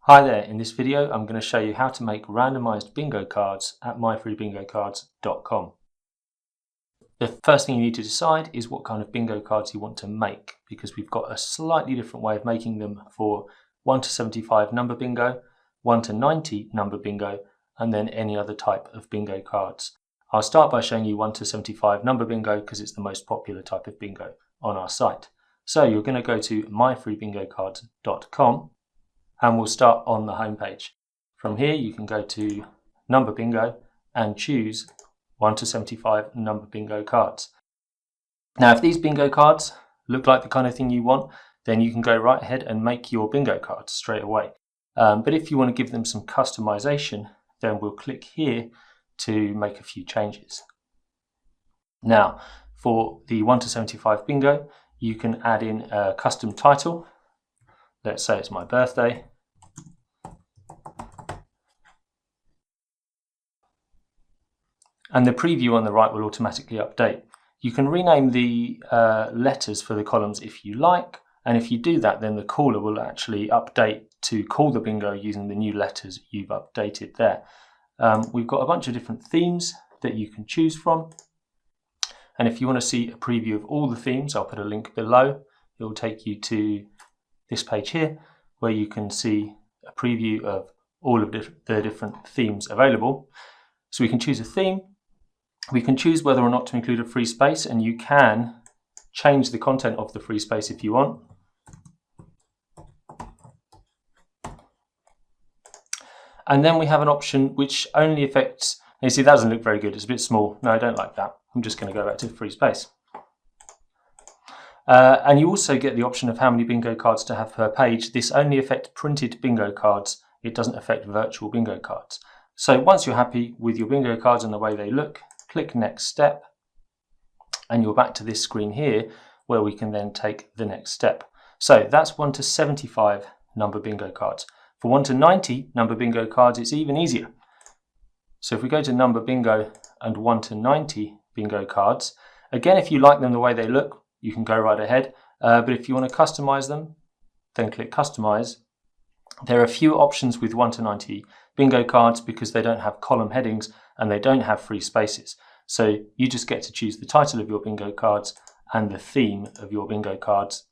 Hi there, in this video I'm going to show you how to make randomized bingo cards at myfreebingocards.com. The first thing you need to decide is what kind of bingo cards you want to make, because we've got a slightly different way of making them for 1 to 75 number bingo, 1 to 90 number bingo, and then any other type of bingo cards. I'll start by showing you 1 to 75 number bingo because it's the most popular type of bingo on our site. So you're going to go to myfreebingocards.com. and we'll start on the home page. From here you can go to number bingo and choose 1 to 75 number bingo cards. Now if these bingo cards look like the kind of thing you want, then you can go right ahead and make your bingo cards straight away. But if you want to give them some customization, then we'll click here to make a few changes. Now for the 1 to 75 bingo, you can add in a custom title. Let's say it's my birthday. And the preview on the right will automatically update. You can rename the letters for the columns if you like, and if you do that, then the caller will actually update to call the bingo using the new letters you've updated there. We've got a bunch of different themes that you can choose from, and if you want to see a preview of all the themes, I'll put a link below. It will take you to this page here, where you can see a preview of all of the different themes available. So we can choose a theme, we can choose whether or not to include a free space, and you can change the content of the free space if you want. And then we have an option which only affects, you see that doesn't look very good, it's a bit small. No, I don't like that. I'm just going to go back to the free space. And you also get the option of how many bingo cards to have per page. This only affects printed bingo cards. It doesn't affect virtual bingo cards. So once you're happy with your bingo cards and the way they look, click Next Step. And you're back to this screen here where we can then take the next step. So that's 1 to 75 number bingo cards. For 1 to 90 number bingo cards, it's even easier. So if we go to number bingo and 1 to 90 bingo cards, again, if you like them the way they look, you can go right ahead, but if you want to customize them, then click Customize. There are a few options with 1 to 90 bingo cards because they don't have column headings and they don't have free spaces. So you just get to choose the title of your bingo cards and the theme of your bingo cards,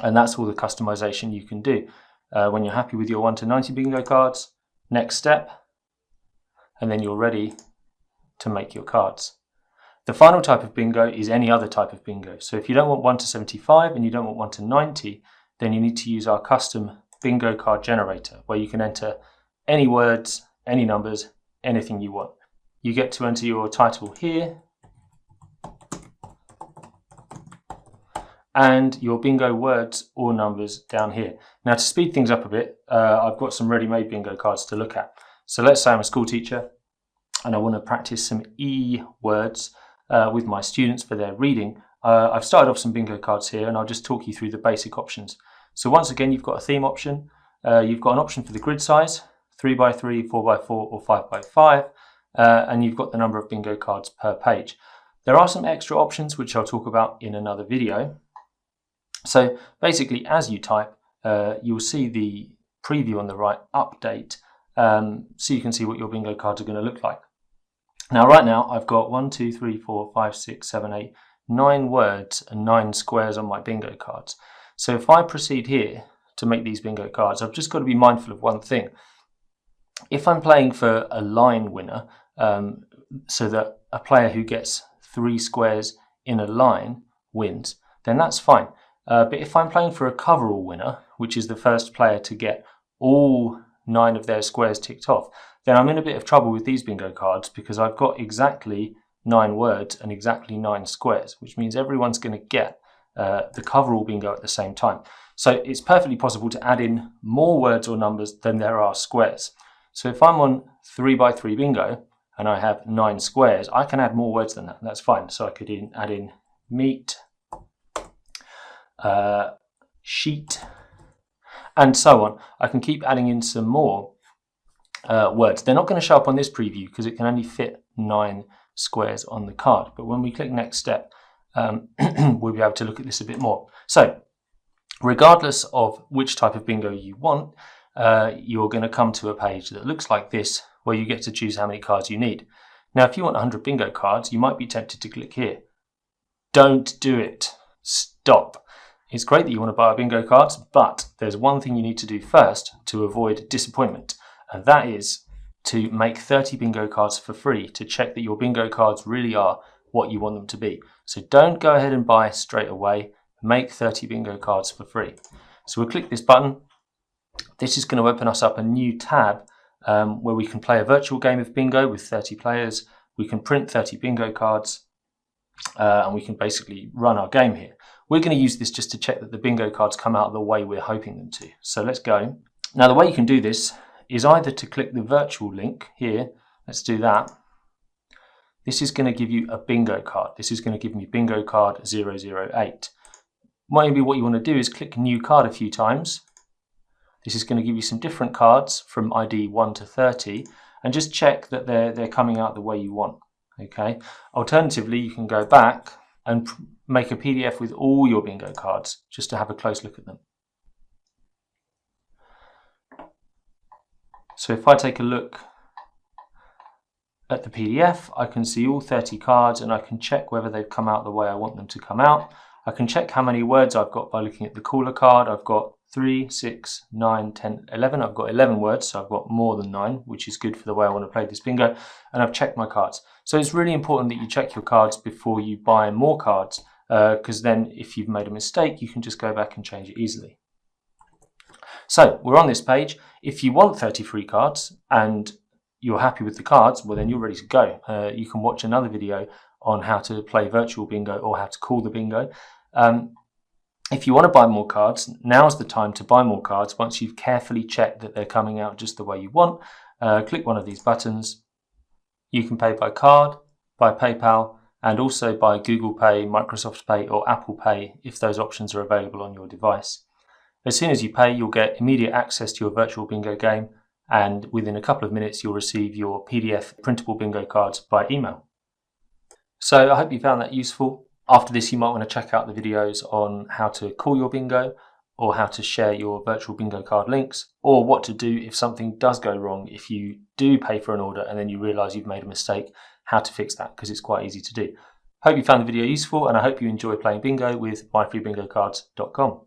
and that's all the customization you can do. When you're happy with your 1 to 90 bingo cards, next step, and then you're ready to make your cards. The final type of bingo is any other type of bingo. So if you don't want 1 to 75 and you don't want 1 to 90, then you need to use our custom bingo card generator, where you can enter any words, any numbers, anything you want. You get to enter your title here and your bingo words or numbers down here. Now to speed things up a bit, I've got some ready-made bingo cards to look at. So let's say I'm a school teacher and I want to practice some E words with my students for their reading. I've started off some bingo cards here and I'll just talk you through the basic options. So once again, you've got a theme option, you've got an option for the grid size, 3x3, 4x4 or 5x5, and you've got the number of bingo cards per page. There are some extra options which I'll talk about in another video. So basically as you type, you'll see the preview on the right update, so you can see what your bingo cards are going to look like. Now right now I've got 1, 2, 3, 4, 5, 6, 7, 8, 9 words and 9 squares on my bingo cards. So if I proceed here to make these bingo cards, I've just got to be mindful of one thing. If I'm playing for a line winner, so that a player who gets 3 squares in a line wins, then that's fine. But if I'm playing for a coverall winner, which is the first player to get all 9 of their squares ticked off, then I'm in a bit of trouble with these bingo cards because I've got exactly 9 words and exactly 9 squares, which means everyone's going to get the coverall bingo at the same time. So it's perfectly possible to add in more words or numbers than there are squares. So if I'm on 3x3 bingo and I have 9 squares, I can add more words than that, and that's fine. So I could add in meat, sheet, and so on. I can keep adding in some more words. They're not going to show up on this preview because it can only fit 9 squares on the card. But when we click Next Step, we'll be able to look at this a bit more. So regardless of which type of bingo you want, you're going to come to a page that looks like this, where you get to choose how many cards you need. Now, if you want 100 bingo cards, you might be tempted to click here. Don't do it. Stop. It's great that you want to buy bingo cards, but there's one thing you need to do first to avoid disappointment, and that is to make 30 bingo cards for free to check that your bingo cards really are what you want them to be. So don't go ahead and buy straight away. Make 30 bingo cards for free. So we'll click this button. This is going to open us up a new tab where we can play a virtual game of bingo with 30 players. We can print 30 bingo cards and we can basically run our game here. We're going to use this just to check that the bingo cards come out the way we're hoping them to. So let's go. Now the way you can do this is either to click the virtual link here. Let's do that. This is going to give you a bingo card. This is going to give me bingo card 008. Maybe what you want to do is click new card a few times. This is going to give you some different cards from ID 1 to 30 and just check that they're coming out the way you want. Okay. Alternatively, you can go back and make a PDF with all your bingo cards just to have a close look at them. So if I take a look at the PDF, I can see all 30 cards and I can check whether they've come out the way I want them to come out. I can check how many words I've got by looking at the caller card. I've got 3, 6, 9, 10, 11. I've got 11 words, so I've got more than 9, which is good for the way I want to play this bingo. And I've checked my cards. So it's really important that you check your cards before you buy more cards, because then if you've made a mistake, you can just go back and change it easily. So we're on this page. If you want 30 free cards and you're happy with the cards, well then you're ready to go. You can watch another video on how to play virtual bingo or how to call the bingo. If you want to buy more cards, now's the time to buy more cards once you've carefully checked that they're coming out just the way you want. Click one of these buttons. You can pay by card, by PayPal, and also by Google Pay, Microsoft Pay or Apple Pay if those options are available on your device. As soon as you pay, you'll get immediate access to your virtual bingo game, and within a couple of minutes you'll receive your PDF printable bingo cards by email. So I hope you found that useful. After this, you might want to check out the videos on how to call your bingo, or how to share your virtual bingo card links, or what to do if something does go wrong, if you do pay for an order and then you realise you've made a mistake, how to fix that, because it's quite easy to do. Hope you found the video useful, and I hope you enjoy playing bingo with myfreebingocards.com.